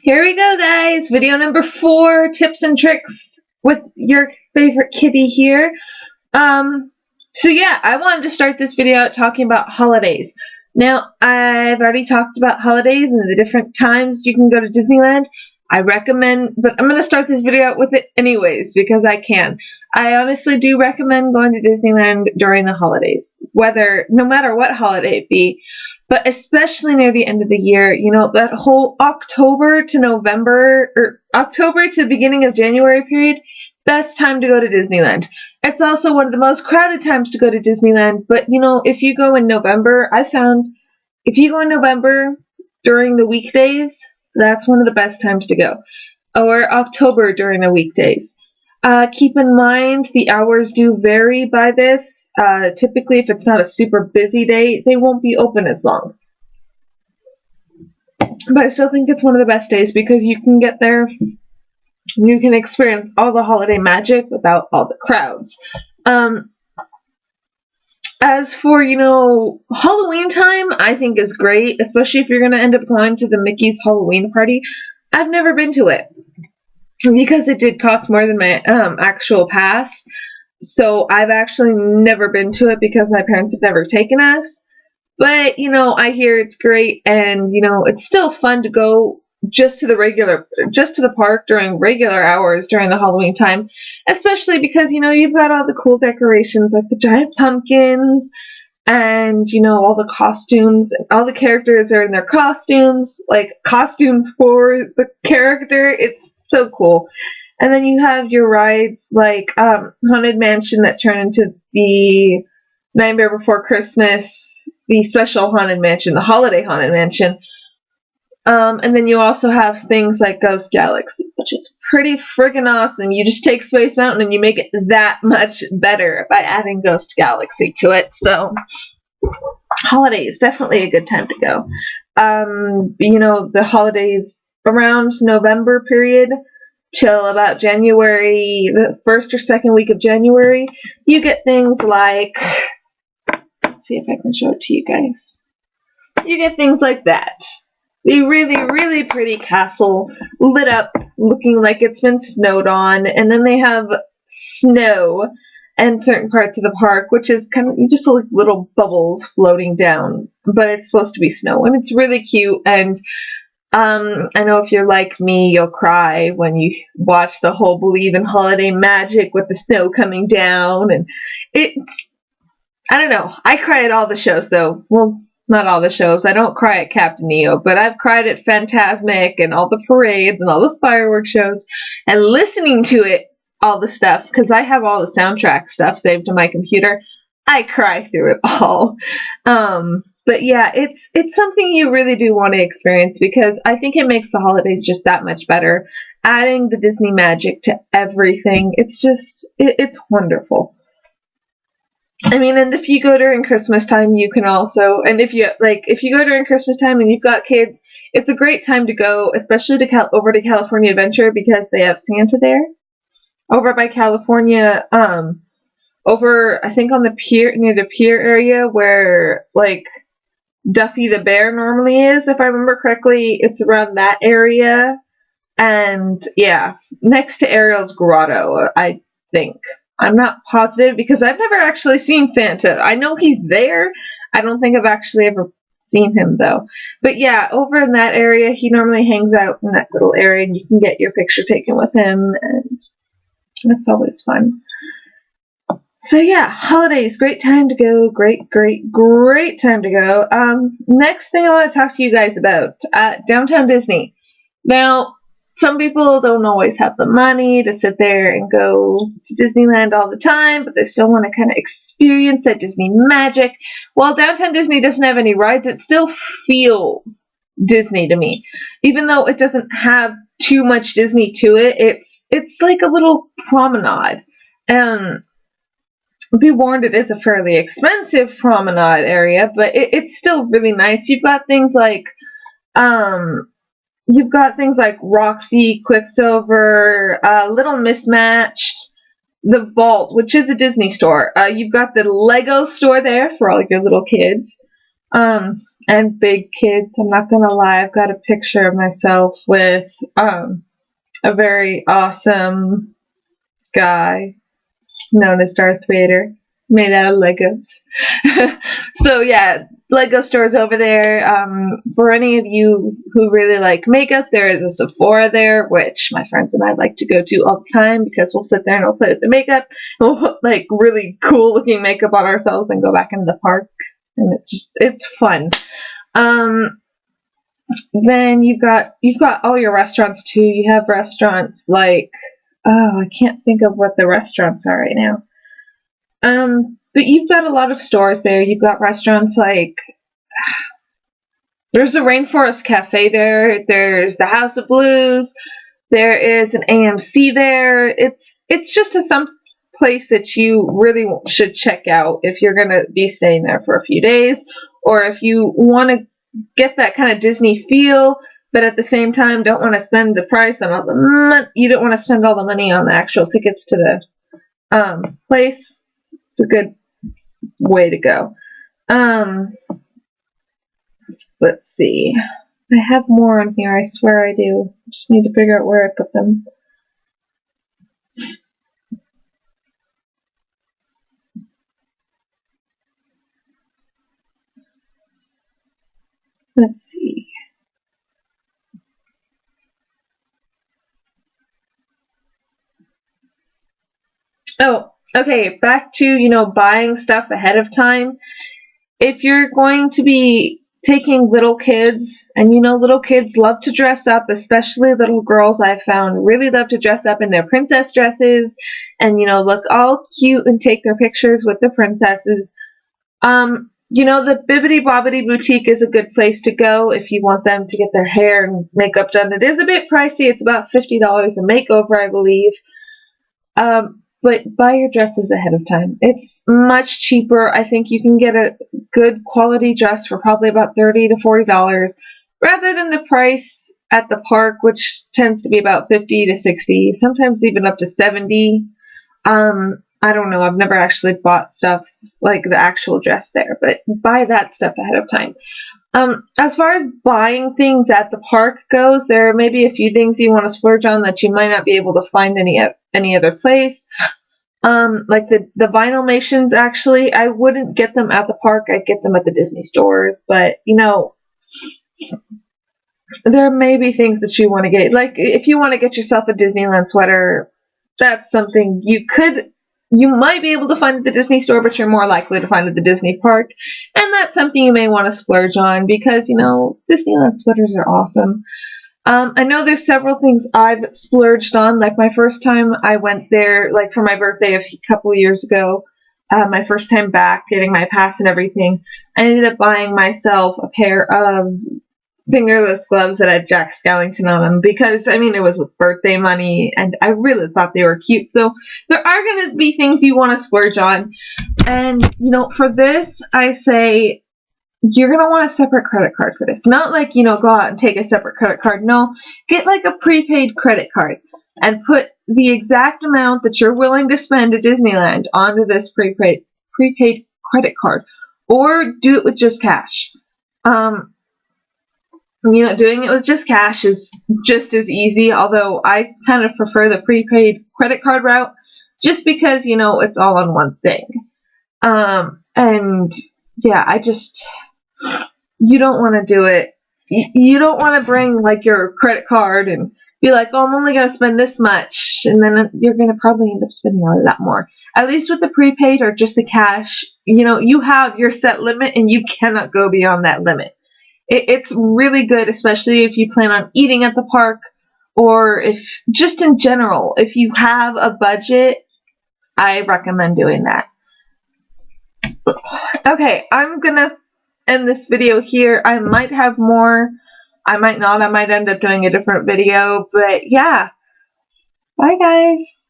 Here we go, guys. Video number 4, tips and tricks with your favorite kitty here. So yeah, I wanted to start this video out talking about holidays. Now, I've already talked about holidays and the different times you can go to Disneyland. I recommend, but I'm going to start this video out with it anyways because I can. I honestly do recommend going to Disneyland during the holidays, no matter what holiday it be. But especially near the end of the year, you know, that whole October to November, or October to the beginning of January period, best time to go to Disneyland. It's also one of the most crowded times to go to Disneyland, but you know, if you go in November, I found if you go in November during the weekdays, that's one of the best times to go. Or October during the weekdays. Keep in mind, the hours do vary by this. Typically, if it's not a super busy day, they won't be open as long. But I still think it's one of the best days because you can get there, you can experience all the holiday magic without all the crowds. As for, you know, Halloween time, I think is great, especially if you're going to end up going to the Mickey's Halloween party. I've never been to it because it did cost more than my actual pass. So I've actually never been to it because my parents have never taken us. But, you know, I hear it's great and, you know, it's still fun to go just to the park during regular hours during the Halloween time, especially because, you know, you've got all the cool decorations like the giant pumpkins and, you know, all the costumes, and all the characters are in their costumes, like costumes for the character. It's so cool. And then you have your rides like Haunted Mansion that turn into the Nightmare Before Christmas, the special Haunted Mansion, the Holiday Haunted Mansion. And then you also have things like Ghost Galaxy, which is pretty friggin' awesome. You just take Space Mountain and you make it that much better by adding Ghost Galaxy to it. So, holiday is definitely a good time to go. You know, the holidays around November period till about January, the first or second week of January, you get things like, let's see if I can show it to you guys. You get things like that. The really, really pretty castle lit up, looking like it's been snowed on, and then they have snow in certain parts of the park, which is kind of, you just like little bubbles floating down, but it's supposed to be snow, and it's really cute, and I know if you're like me, you'll cry when you watch the whole Believe in Holiday Magic with the snow coming down, and I don't know, I cry at all the shows though. Well, not all the shows. I don't cry at Captain EO, but I've cried at Fantasmic and all the parades and all the fireworks shows and listening to it, all the stuff, because I have all the soundtrack stuff saved to my computer. I cry through it all. But yeah, it's something you really do want to experience because I think it makes the holidays just that much better. Adding the Disney magic to everything, it's wonderful. I mean, and if you go during Christmas time, you can also, and if you go during Christmas time and you've got kids, it's a great time to go, especially over to California Adventure because they have Santa there. Over by California, over, I think on the pier, near the pier area where, like, Duffy the Bear normally is, if I remember correctly, it's around that area. And, yeah, next to Ariel's Grotto, I think. I'm not positive because I've never actually seen Santa. I know he's there. I don't think I've actually ever seen him though. But yeah, over in that area, he normally hangs out in that little area and you can get your picture taken with him and that's always fun. So yeah, holidays, great time to go. Great time to go. Next thing I want to talk to you guys about, Downtown Disney. Now, some people don't always have the money to sit there and go to Disneyland all the time, but they still want to kind of experience that Disney magic. While Downtown Disney doesn't have any rides, it still feels Disney to me. Even though it doesn't have too much Disney to it, it's like a little promenade. And be warned, it is a fairly expensive promenade area, but it's still really nice. You've got things like Roxy, Quicksilver, Little Mismatched, the Vault, which is a Disney store. You've got the Lego store there for all your little kids. and big kids. I'm not gonna lie, I've got a picture of myself with a very awesome guy known as Darth Vader, made out of Legos. So yeah, Lego stores over there. For any of you who really like makeup, there is a Sephora there, which my friends and I like to go to all the time because we'll sit there and we'll play with the makeup. We'll put like really cool looking makeup on ourselves and go back into the park, and it's fun. Then you've got all your restaurants too. You have restaurants like, oh, I can't think of what the restaurants are right now. But you've got a lot of stores there. You've got restaurants like, there's a Rainforest Cafe there. There's the House of Blues. There is an AMC there. It's just some place that you really should check out if you're gonna be staying there for a few days, or if you want to get that kind of Disney feel, but at the same time don't want to spend the price on all the money. You don't want to spend all the money on the actual tickets to the place. It's a good way to go. Let's see. I have more on here. I swear I do. Just need to figure out where I put them. Let's see. Oh, okay. Back to, buying stuff ahead of time. If you're going to be taking little kids, and little kids love to dress up, especially little girls, I've found really love to dress up in their princess dresses and look all cute and take their pictures with the princesses. The Bibbidi Bobbidi Boutique is a good place to go if you want them to get their hair and makeup done. It is a bit pricey. It's about $50 a makeover, I believe. But buy your dresses ahead of time. It's much cheaper. I think you can get a good quality dress for probably about $30 to $40 rather than the price at the park, which tends to be about $50 to $60, sometimes even up to $70. I don't know. I've never actually bought stuff like the actual dress there, but buy that stuff ahead of time. As far as buying things at the park goes, there may be a few things you want to splurge on that you might not be able to find any other place. Like the Vinylmations, actually, I wouldn't get them at the park. I'd get them at the Disney stores. But, there may be things that you want to get. Like, if you want to get yourself a Disneyland sweater, that's something you might be able to find at the Disney store, but you're more likely to find at the Disney park. And that's something you may want to splurge on because, Disneyland sweaters are awesome. I know there's several things I've splurged on. Like my first time I went there, like for my birthday a couple of years ago, my first time back, getting my pass and everything, I ended up buying myself a pair of fingerless gloves that had Jack Skellington on them because, it was with birthday money and I really thought they were cute. So there are going to be things you want to splurge on. And, for this, I say you're going to want a separate credit card for this. Not like, go out and take a separate credit card. No, get like a prepaid credit card and put the exact amount that you're willing to spend at Disneyland onto this prepaid credit card, or do it with just cash. Doing it with just cash is just as easy, although I kind of prefer the prepaid credit card route just because, it's all on one thing. And yeah, you don't want to do it. You don't want to bring like your credit card and be like, oh, I'm only going to spend this much. And then you're going to probably end up spending a lot more. At least with the prepaid or just the cash, you have your set limit and you cannot go beyond that limit. It's really good, especially if you plan on eating at the park or if just in general, if you have a budget, I recommend doing that. Okay, I'm going to end this video here. I might have more. I might not. I might end up doing a different video. But yeah. Bye, guys.